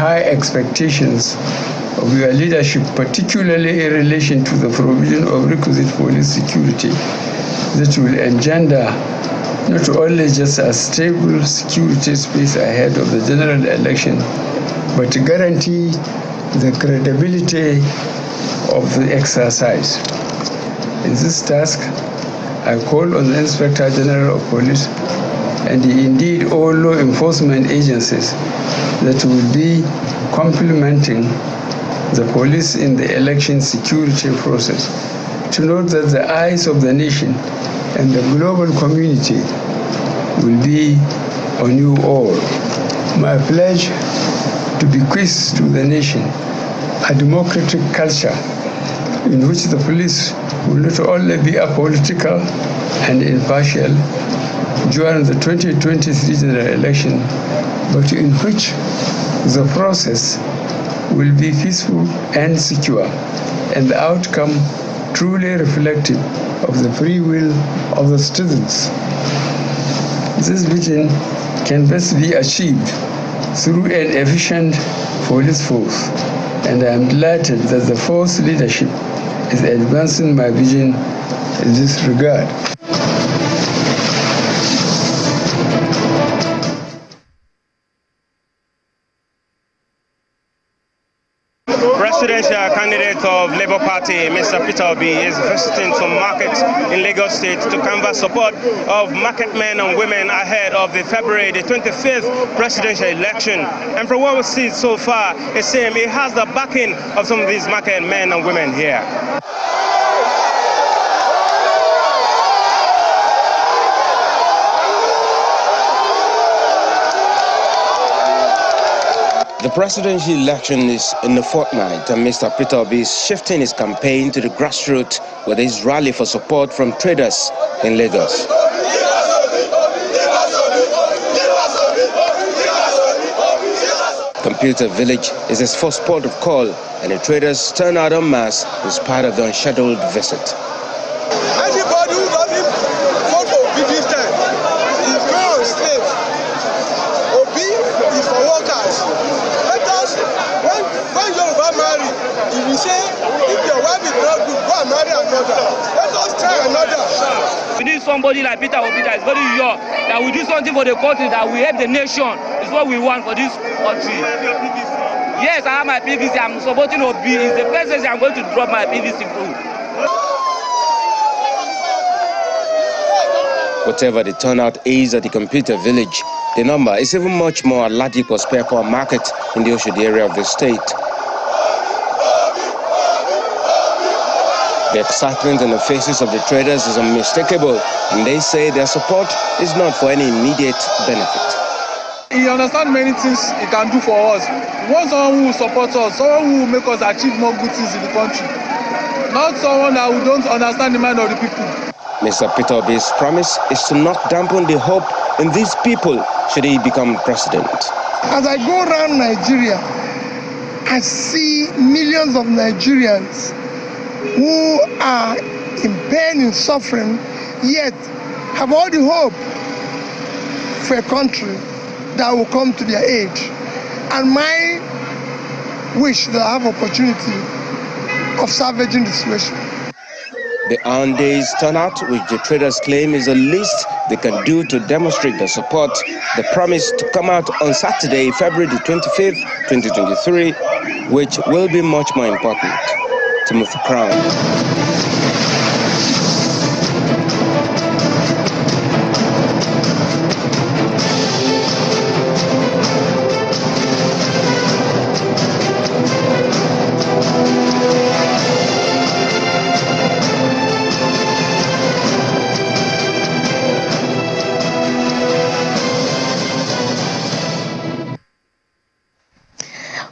high expectations of your leadership, particularly in relation to the provision of requisite police security that will engender not only just a stable security space ahead of the general election, but to guarantee the credibility of the exercise. In this task, I call on the Inspector General of Police and indeed all law enforcement agencies that will be complementing the police in the election security process to note that the eyes of the nation and the global community will be on you all. My pledge to bequeath to the nation a democratic culture in which the police will not only be apolitical and impartial during the 2023 general election, but in which the process will be peaceful and secure, and the outcome truly reflective of the free will of the citizens. This vision can best be achieved through an efficient police force, and I am delighted that the force leadership is advancing my vision in this regard. Presidential candidate of Labour Party, Mr. Peter Obi, is visiting some markets in Lagos State to canvass support of market men and women ahead of the February the 25th presidential election. And from what we see so far, it seems it has the backing of some of these market men and women here. The presidential election is in the fortnight, and Mr. Peter Obi is shifting his campaign to the grassroots with his rally for support from traders in Lagos. Computer Village is his first port of call, and the traders turn out en masse as part of the unscheduled visit. Anybody who doesn't vote for Obi this time is going on slave. Obi is for workers. Let us, when Yoruba marry, if we say, if your wife is not good, go and marry another. Let us try another. We need somebody like Peter Obi that is very young, that will do something for the country, that will help the nation. It's what we want for this country. Yes, I have my PVC. I'm supporting Obi. It's the first thing I'm going to drop my PVC food. Whatever the turnout is at the Computer Village, the number is even much more at Ladipo Spare Power Market in the Oshodi area of the state. The excitement on the faces of the traders is unmistakable, and they say their support is not for any immediate benefit. He understands many things he can do for us. We want someone who will support us, someone who will make us achieve more good things in the country. Not someone that we don't understand the mind of the people. Mr. Peter Obi's promise is to not dampen the hope in these people should he become president. As I go around Nigeria, I see millions of Nigerians who are in pain and suffering, yet have all the hope for a country that will come to their aid. And my wish that I have opportunity of salvaging the situation. The on-days turnout, which the traders claim is the least they can do to demonstrate their support, the promise to come out on Saturday, February the 25th, 2023, which will be much more important. Timothy Crown.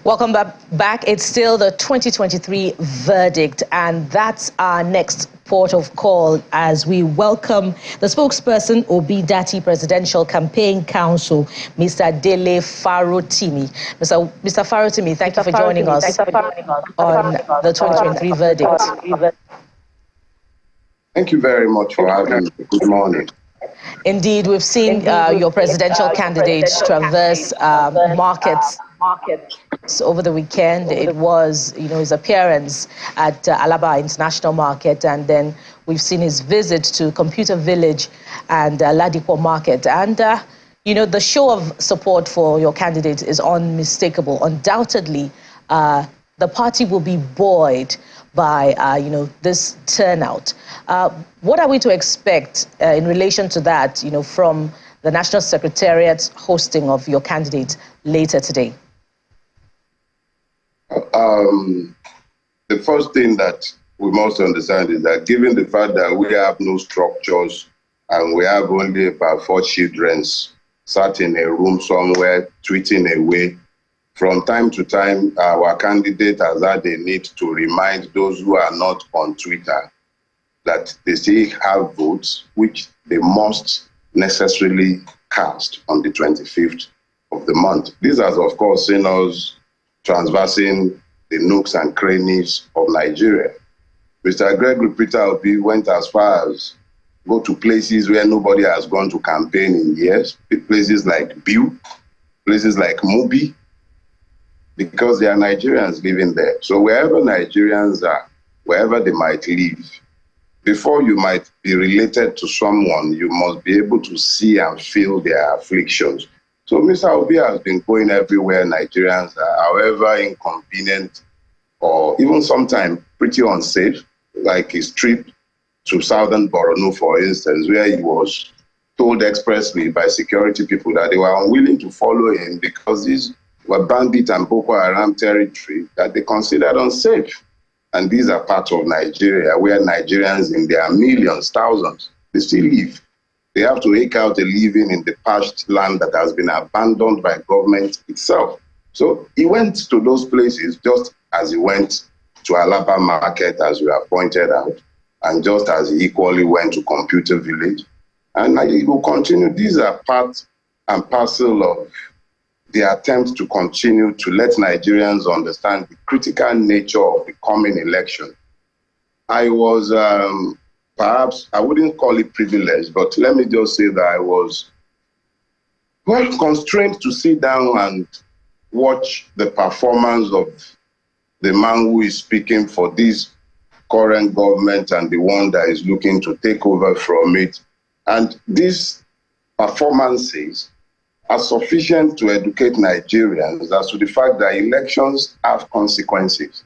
Welcome back. It's still the 2023 verdict, and that's our next port of call as we welcome the spokesperson, Obi Datti Presidential Campaign Council, Mr. Dele Farotimi. Mr. Farotimi, thank you for joining us on the 2023 verdict. Thank you very much for having me. Good morning. Indeed, we've seen your presidential candidates traverse markets over the weekend. It was, his appearance at Alaba International Market, and then we've seen his visit to Computer Village and Ladipo Market. And, the show of support for your candidate is unmistakable. Undoubtedly, the party will be buoyed by, this turnout. What are we to expect in relation to that, from the National Secretariat's hosting of your candidate later today? The first thing that we must understand is that given the fact that we have no structures and we have only about 4 children sat in a room somewhere tweeting away, from time to time, our candidate has had a need to remind those who are not on Twitter that they still have votes, which they must necessarily cast on the 25th of the month. This has, of course, seen us transversing the nooks and crannies of Nigeria. Mr. Gregory Peter Obi went as far as go to places where nobody has gone to campaign in years, places like Biu, places like Mubi, because there are Nigerians living there. So wherever Nigerians are, wherever they might live, before you might be related to someone, you must be able to see and feel their afflictions. So Mr. Obi has been going everywhere Nigerians are, however inconvenient or even sometimes pretty unsafe, like his trip to southern Borno, for instance, where he was told expressly by security people that they were unwilling to follow him because these were bandit and Boko Haram territory that they considered unsafe. And these are parts of Nigeria where Nigerians in their millions, thousands, they still live. They have to eke out a living in the parched land that has been abandoned by government itself. So he went to those places just as he went to Alaba Market, as we have pointed out, and just as he equally went to Computer Village. And he will continue. These are part and parcel of the attempt to continue to let Nigerians understand the critical nature of the coming election. I was, perhaps, I wouldn't call it privileged, but let me just say that I was, well, constrained to sit down and watch the performance of the man who is speaking for this current government and the one that is looking to take over from it. And these performances are sufficient to educate Nigerians as to the fact that elections have consequences.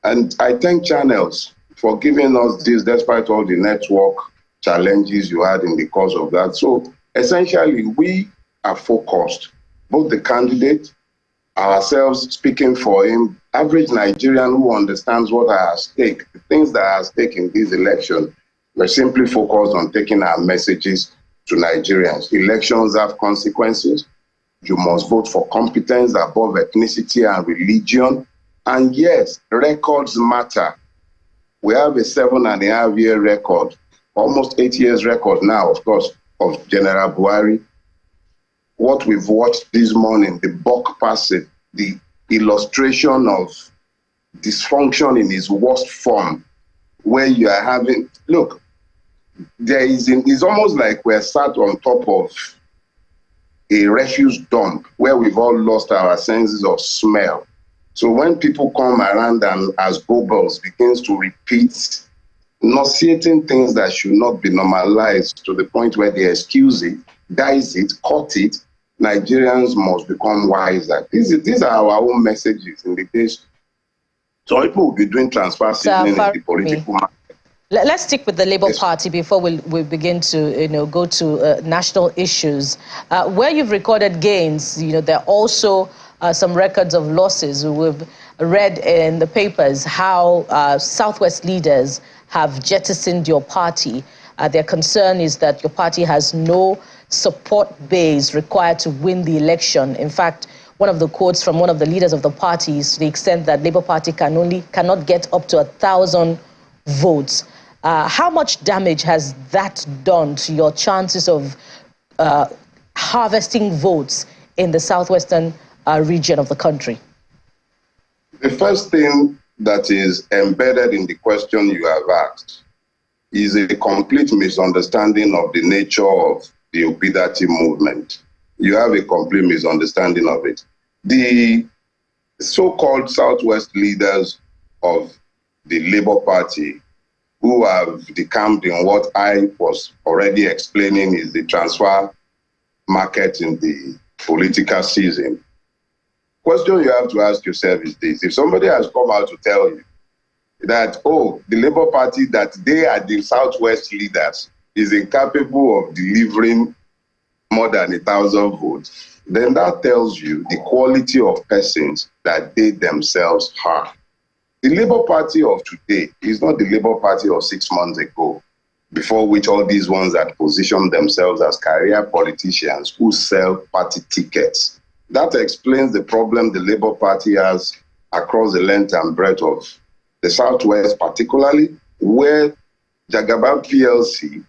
And I thank channels for giving us this, despite all the network challenges you had in the course of that. So essentially, we are focused, both the candidate, ourselves speaking for him, average Nigerian who understands what are at stake, the things that are at stake in this election. We're simply focused on taking our messages to Nigerians. Elections have consequences. You must vote for competence above ethnicity and religion. And yes, records matter. We have a 7.5-year record, almost 8 years record now, of course, of General Buhari. What we've watched this morning, the buck passing, the illustration of dysfunction in its worst form, where you are having, look, it's almost like we're sat on top of a refuse dump where we've all lost our senses of smell. So when people come around and as bubbles begins to repeat nauseating things that should not be normalized to the point where they excuse it, dice it, cut it, Nigerians must become wiser. These are our own messages in the days. So people will be doing transfer signaling in the political market. Let's stick with the Labour Party before we begin to go to national issues. Where you've recorded gains, there are also some records of losses. We've read in the papers how Southwest leaders have jettisoned your party. Their concern is that your party has no support base required to win the election. In fact, one of the quotes from one of the leaders of the party is to the extent that Labour Party cannot get up to 1,000 votes. How much damage has that done to your chances of harvesting votes in the southwestern region of the country? The first thing that is embedded in the question you have asked is a complete misunderstanding of the nature of the Datti movement. You have a complete misunderstanding of it. The so-called Southwest leaders of the Labour Party who have decamped in what I was already explaining is the transfer market in the political season. Question you have to ask yourself is this: if somebody has come out to tell you that, oh, the Labour Party, that they are the Southwest leaders, is incapable of delivering more than 1,000 votes, then that tells you the quality of persons that they themselves are. The Labour Party of today is not the Labour Party of 6 months ago, before which all these ones that position themselves as career politicians who sell party tickets. That explains the problem the Labour Party has across the length and breadth of the Southwest, particularly where Jagaban PLC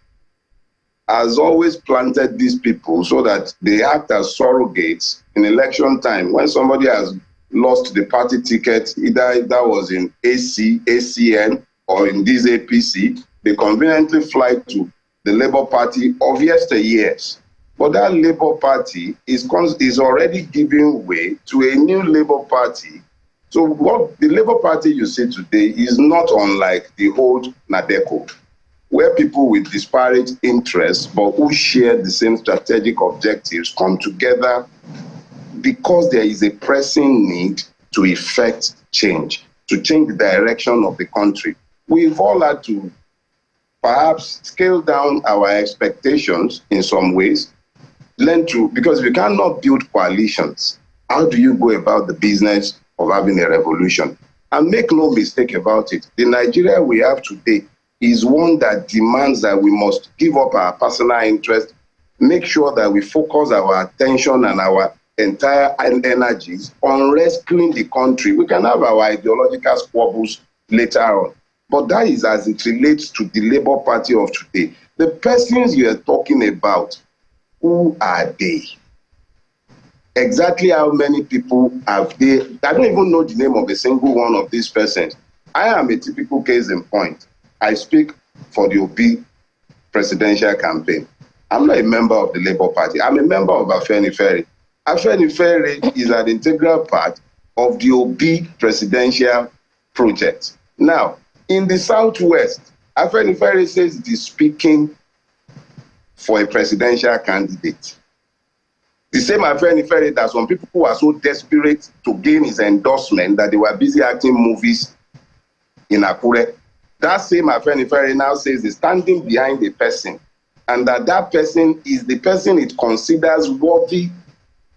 has always planted these people so that they act as surrogates in election time. When somebody has lost the party ticket, either that was in AC, ACN, or in this APC, they conveniently fly to the Labour Party of yesteryears. But that Labour Party is already giving way to a new Labour Party. So what the Labour Party you see today is not unlike the old NADECO, where people with disparate interests but who share the same strategic objectives come together because there is a pressing need to effect change, to change the direction of the country. We've all had to perhaps scale down our expectations in some ways, learn to, because we cannot build coalitions. How do you go about the business of having a revolution? And make no mistake about it, the Nigeria we have today is one that demands that we must give up our personal interest, make sure that we focus our attention and our entire energies on rescuing the country. We can have our ideological squabbles later on, but that is as it relates to the Labour Party of today. The persons you are talking about, who are they? Exactly how many people have they? I don't even know the name of a single one of these persons. I am a typical case in point. I speak for the Obi presidential campaign. I'm not a member of the Labour Party. I'm a member of Afenifere. Afenifere is an integral part of the Obi presidential project. Now, in the Southwest, Afenifere says it is speaking for a presidential candidate. The same Afenifere that some people who are so desperate to gain his endorsement that they were busy acting movies in Akure. That same Afenifere now says is standing behind a person, and that person is the person it considers worthy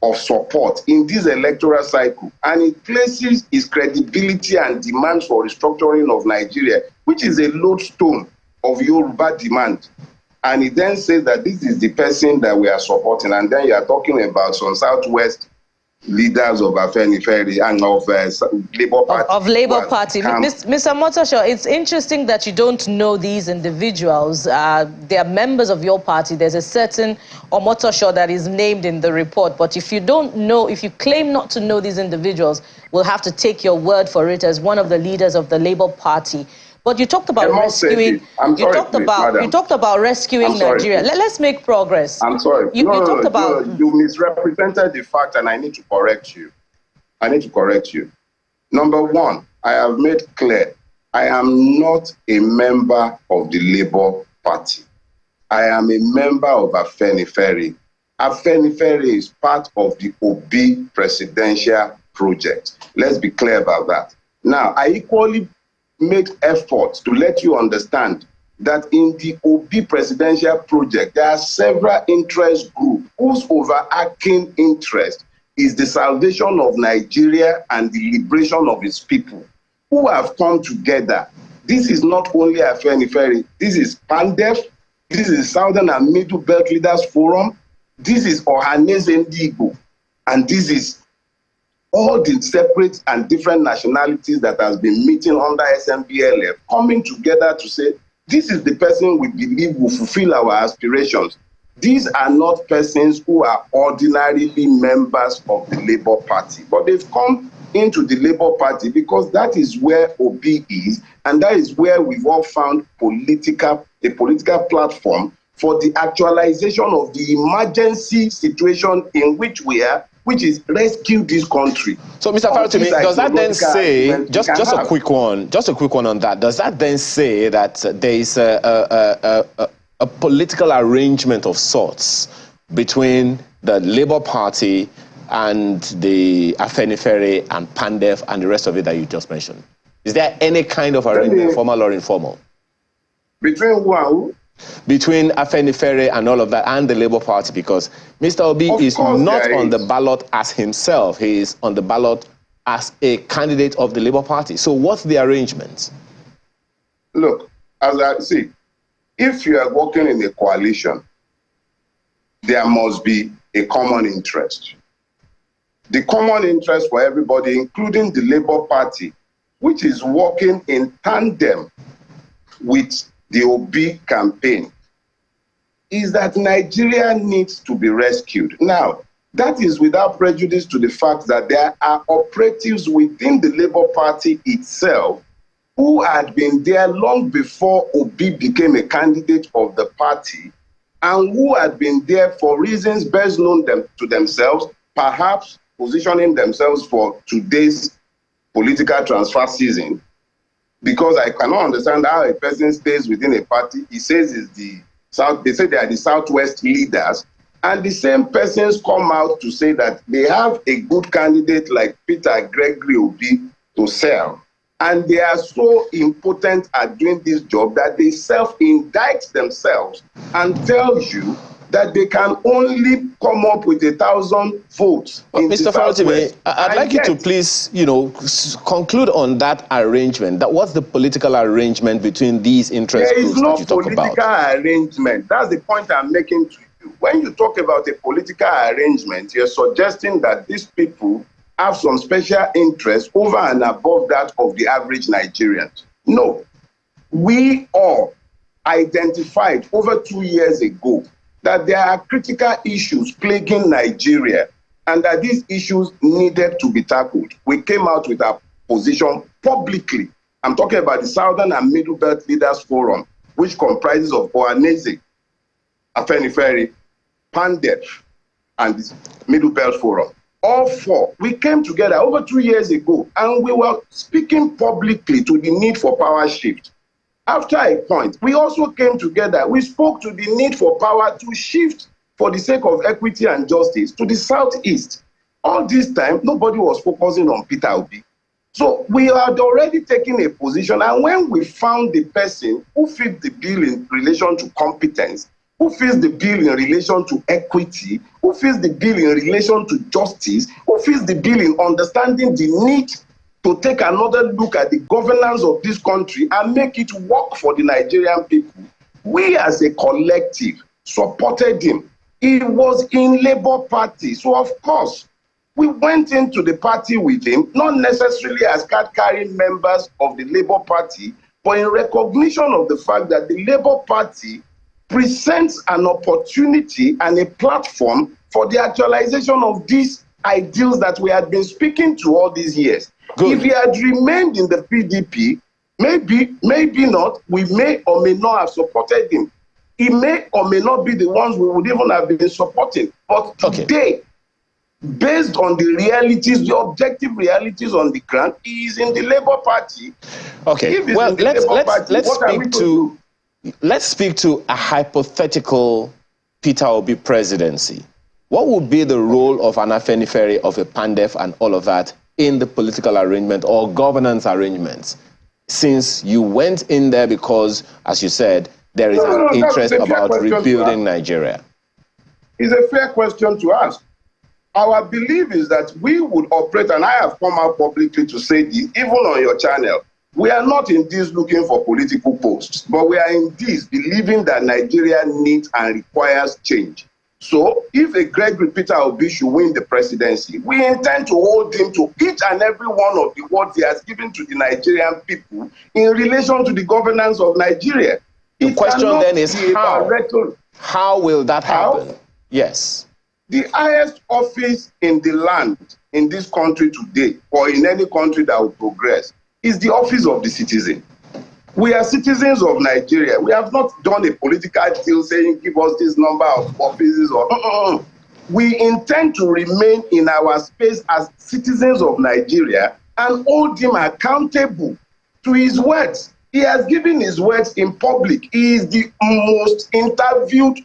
of support in this electoral cycle, and it places its credibility and demands for restructuring of Nigeria, which is a lodestone of Yoruba demand. And it then says that this is the person that we are supporting, and then you are talking about some Southwest leaders of Afenifere and of Labour Party. Of Labour Party. Mr. Motosho, it's interesting that you don't know these individuals. They are members of your party. There's a certain Omotosho that is named in the report. But if you don't know, if you claim not to know these individuals, we'll have to take your word for it as one of the leaders of the Labour Party. But you talked about rescuing. You talked about rescuing Nigeria. Let's make progress. I'm sorry. You misrepresented the fact, and I need to correct you. Number one, I have made clear I am not a member of the Labour Party. I am a member of Afenifere. Afenifere is part of the Obi presidential project. Let's be clear about that. Now, I equally make efforts to let you understand that in the Obi presidential project, there are several interest groups whose overarching interest is the salvation of Nigeria and the liberation of its people, who have come together. This is not only Afenifere, this is PANDEF, this is Southern and Middle Belt Leaders Forum, this is Ohaneze Ndigbo, and this is all the separate and different nationalities that has been meeting under SMPLF, coming together to say, this is the person we believe will fulfill our aspirations. These are not persons who are ordinarily members of the Labour Party, but they've come into the Labour Party because that is where Obi is, and that is where we've all found a political platform for the actualization of the emergency situation in which we are, which is rescue this country. So, Mr. Farotimi, does that then say, just a quick one on that, does that then say that there is a political arrangement of sorts between the Labour Party and the Afenifere and Pandef and the rest of it that you just mentioned? Is there any kind of arrangement, formal or informal? Between who and who? Between Afenifere and all of that and the Labour Party, because Mr. Obi is not on the ballot as himself. He is on the ballot as a candidate of the Labour Party. So what's the arrangement? Look, as I see, if you are working in a coalition, there must be a common interest. The common interest for everybody, including the Labour Party, which is working in tandem with the Obi campaign, is that Nigeria needs to be rescued. Now, that is without prejudice to the fact that there are operatives within the Labour Party itself who had been there long before Obi became a candidate of the party, and who had been there for reasons best known to themselves, perhaps positioning themselves for today's political transfer season. Because I cannot understand how a person stays within a party. He says it's the South, they say they are the Southwest leaders, and the same persons come out to say that they have a good candidate like Peter Gregory Obi to sell. And they are so impotent at doing this job that they self-indict themselves and tell you that they can only come up with 1,000 votes. Mr. Farotimi, I'd like you to please, conclude on that arrangement. What's the political arrangement between these interest groups that you talk about? There is no political arrangement. That's the point I'm making to you. When you talk about a political arrangement, you're suggesting that these people have some special interest over and above that of the average Nigerians. No. We all identified over 2 years ago that there are critical issues plaguing Nigeria and that these issues needed to be tackled. We came out with our position publicly. I'm talking about the Southern and Middle Belt Leaders Forum, which comprises of Ohaneze, Afenifere, Pandef, and the Middle Belt Forum. All four, we came together over 2 years ago, and we were speaking publicly to the need for power shift. After a point, we also came together. We spoke to the need for power to shift for the sake of equity and justice to the Southeast. All this time, nobody was focusing on Peter Obi. So we had already taken a position, and when we found the person who fit the bill in relation to competence, who fits the bill in relation to equity, who fits the bill in relation to justice, who fits the bill in understanding the need to take another look at the governance of this country and make it work for the Nigerian people, we as a collective supported him. He was in Labour Party, so of course, we went into the party with him, not necessarily as card-carrying members of the Labour Party, but in recognition of the fact that the Labour Party presents an opportunity and a platform for the actualization of these ideals that we had been speaking to all these years. Good. If he had remained in the PDP, maybe not, we may or may not have supported him. He may or may not be the ones we would even have been supporting. But today, based on the realities, the objective realities on the ground, he is in the Labour Party. Okay, well, let's speak to a hypothetical Peter Obi presidency. What would be the role of an Afenifere, of a Pandef and all of that in the political arrangement or governance arrangements? Since you went in there because, as you said, there is an interest about rebuilding Nigeria. It's a fair question to ask. Our belief is that we would operate, and I have come out publicly to say this, even on your channel, we are not in this looking for political posts, but we are in this believing that Nigeria needs and requires change. So if a Gregory Peter Obi should win the presidency, we intend to hold him to each and every one of the words he has given to the Nigerian people in relation to the governance of Nigeria. The question then is how will that happen? Yes. The highest office in the land in this country today, or in any country that will progress, is the office of the citizen. We are citizens of Nigeria. We have not done a political deal saying give us this number of offices or we intend to remain in our space as citizens of Nigeria and hold him accountable to his words. He has given his words in public. He is the most interviewed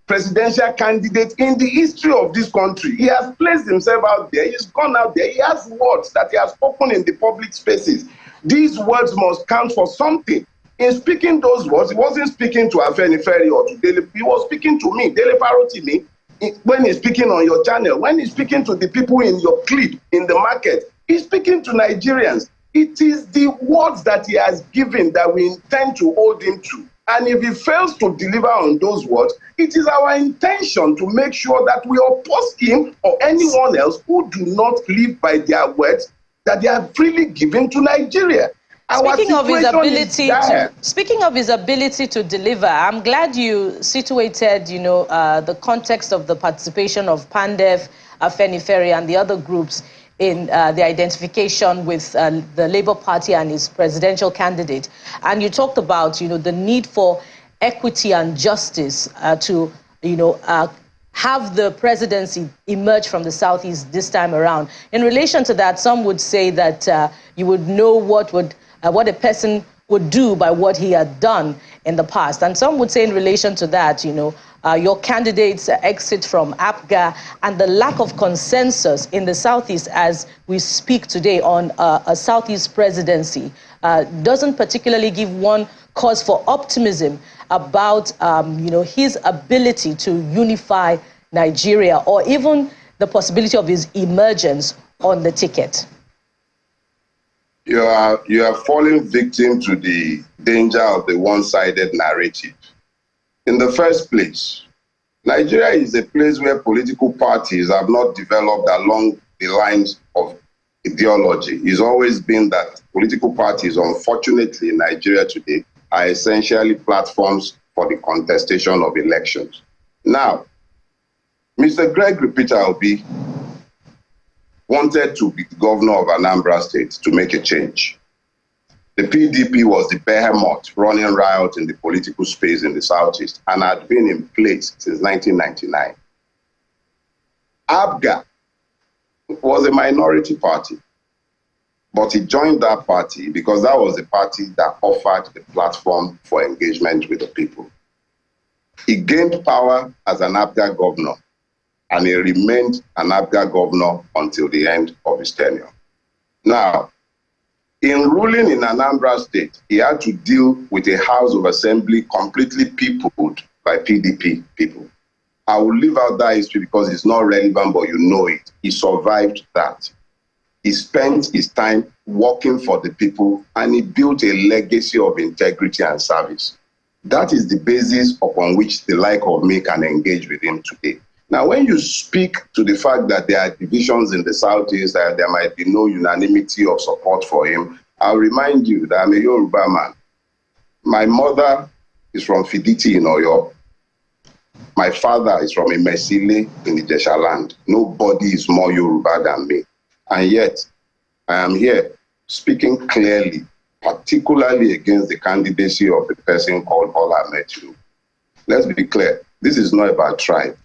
presidential candidate in the history of this country. He has placed himself out there. He's gone out there. He has words that he has spoken in the public spaces. These words must count for something. In speaking those words, he wasn't speaking to Afenifere or to Dele. He was speaking to me, Dele Parotimi, when he's speaking on your channel, when he's speaking to the people in your clip, in the market. He's speaking to Nigerians. It is the words that he has given that we intend to hold him to. And if he fails to deliver on those words, it is our intention to make sure that we oppose him or anyone else who do not live by their words that they have freely given to Nigeria. Speaking of his ability to deliver, I'm glad you situated, the context of the participation of Pandef, Afenifere, and the other groups in the identification with the Labour Party and its presidential candidate. And you talked about, the need for equity and justice to, have the presidency emerge from the Southeast this time around. In relation to that, some would say that you would know what a person would do by what he had done in the past. And some would say in relation to that, your candidate's exit from APGA and the lack of consensus in the Southeast as we speak today on a Southeast presidency doesn't particularly give one cause for optimism about, his ability to unify Nigeria or even the possibility of his emergence on the ticket. You are falling victim to the danger of the one-sided narrative. In the first place, Nigeria is a place where political parties have not developed along the lines of ideology. It's always been that political parties, unfortunately, in Nigeria today, are essentially platforms for the contestation of elections. Now, Mr. Gregory Peter Obi wanted to be the governor of Anambra State to make a change. The PDP was the behemoth running riot in the political space in the Southeast and had been in place since 1999. APGA was a minority party, but he joined that party because that was the party that offered a platform for engagement with the people. He gained power as an APGA governor, and he remained an APGA governor until the end of his tenure. Now, in ruling in Anambra State, he had to deal with a House of Assembly completely peopled by PDP people. I will leave out that history because it's not relevant, but you know it. He survived that. He spent his time working for the people, and he built a legacy of integrity and service. That is the basis upon which the like of me can engage with him today. Now, when you speak to the fact that there are divisions in the Southeast, that there might be no unanimity of support for him, I'll remind you that I'm a Yoruba man. My mother is from Fiditi in Oyo. My father is from Imesile in Ijesha land. Nobody is more Yoruba than me. And yet, I am here speaking clearly, particularly against the candidacy of the person called Bola Ahmed Tinubu. Let's be clear, this is not about tribe.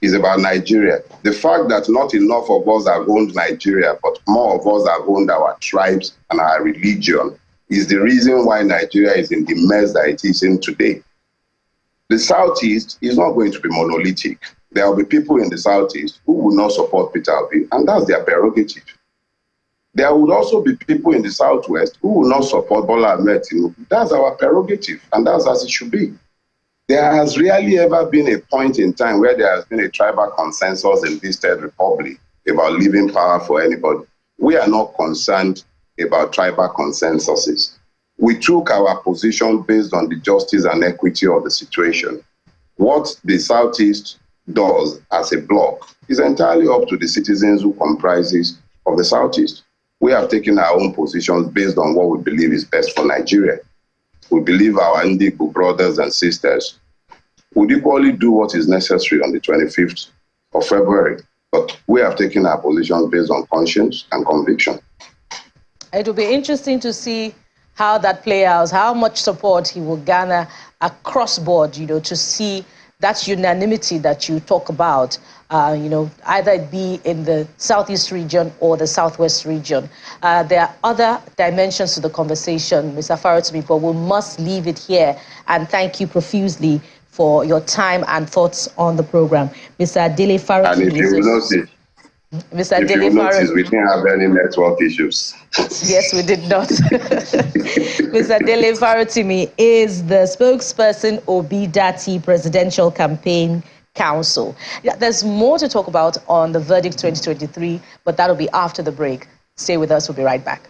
It's about Nigeria. The fact that not enough of us have owned Nigeria, but more of us have owned our tribes and our religion is the reason why Nigeria is in the mess that it is in today. The Southeast is not going to be monolithic. There will be people in the Southeast who will not support Peter Obi, and that's their prerogative. There would also be people in the Southwest who will not support Bola Ahmed Tinubu. That's our prerogative, and that's as it should be. There has really ever been a point in time where there has been a tribal consensus in this third republic about leaving power for anybody. We are not concerned about tribal consensuses. We took our position based on the justice and equity of the situation. What the Southeast does as a bloc is entirely up to the citizens who comprises of the Southeast. We have taken our own positions based on what we believe is best for Nigeria. We believe our Indigo brothers and sisters would equally do what is necessary on the 25th of February. But we have taken our positions based on conscience and conviction. It will be interesting to see how that plays out, how much support he will garner across board, to see that unanimity that you talk about, either it be in the Southeast region or the Southwest region. There are other dimensions to the conversation, Mr. Farotimi, but we must leave it here. And thank you profusely for your time and thoughts on the program. Mr. Dele Farotimi. And if you notice, Mr. If you notice, we didn't have any network issues. Yes, we did not. Mr. Dele Farotimi is the spokesperson Obi Datti Presidential Campaign Council. There's more to talk about on the verdict 2023, but that'll be after the break. Stay with us. We'll be right back.